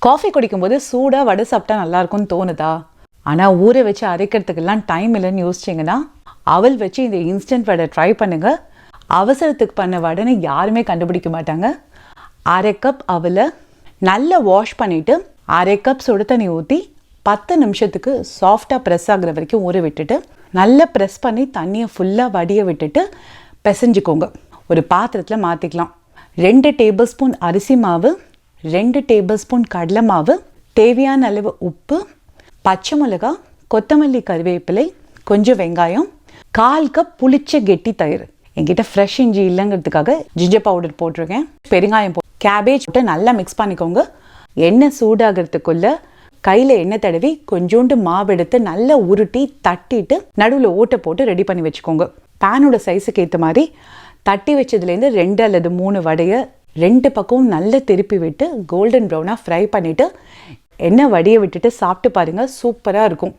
Coffee குடிக்கும்போது சூடாக வடை சாப்பிட்டா நல்லா இருக்கும்னு தோணுதா? ஆனால் ஊற வச்சு அரைக்கிறதுக்கெல்லாம் டைம் இல்லைன்னு யோசிச்சிங்கன்னா அவல் வச்சு இந்த இன்ஸ்டன்ட் வடை ட்ரை பண்ணுங்கள். அவசரத்துக்கு பண்ண வடைன்னு யாருமே கண்டுபிடிக்க மாட்டாங்க. 1/2 கப் அவலை நல்லா வாஷ் பண்ணிவிட்டு 1/2 கப் சுடு தண்ணி ஊற்றி 10 நிமிஷத்துக்கு சாஃப்டாக ப்ரெஸ் ஆகிற வரைக்கும் ஊற விட்டுட்டு நல்லா ப்ரெஸ் பண்ணி தண்ணியை ஃபுல்லாக வடிய விட்டுட்டு பிசைஞ்சுக்கோங்க. ஒரு பாத்திரத்தில் மாற்றிக்கலாம். 2 டேபிள் ஸ்பூன் அரிசி மாவு, 2 டேபிள் ஸ்பூன் கடலை மாவு, தேவையான அளவு உப்பு, பச்சை மிளகா, கொத்தமல்லி, கருவேப்பிலை, கொஞ்சம் வெங்காயம், 1/4 கப் புளிச்ச கெட்டி தயிர். என்கிட்ட ஃப்ரெஷ் இஞ்சி இல்லைங்கிறதுக்காக ஜிஞ்சர் பவுடர் போட்டிருக்கேன். பெருங்காயம் கேபேஜ் போட்டு நல்லா மிக்ஸ் பண்ணிக்கோங்க. எண்ணெய் சூடாகிறதுக்குள்ள கையில் எண்ணெய் தடவி கொஞ்சோண்டு மாவு எடுத்து நல்லா உருட்டி தட்டிட்டு நடுவில் ஓட்டை போட்டு ரெடி பண்ணி வச்சுக்கோங்க. பேனோட சைஸுக்கு ஏற்ற மாதிரி தட்டி வச்சதுலேருந்து 2 அல்லது 3 வடையை 2 பக்கமும் நல்லா திருப்பி விட்டு கோல்டன் ப்ரௌனாக ஃப்ரை பண்ணிவிட்டு எண்ணெய் வடியை விட்டுட்டு சாப்பிட்டு பாருங்கள். சூப்பராக இருக்கும்.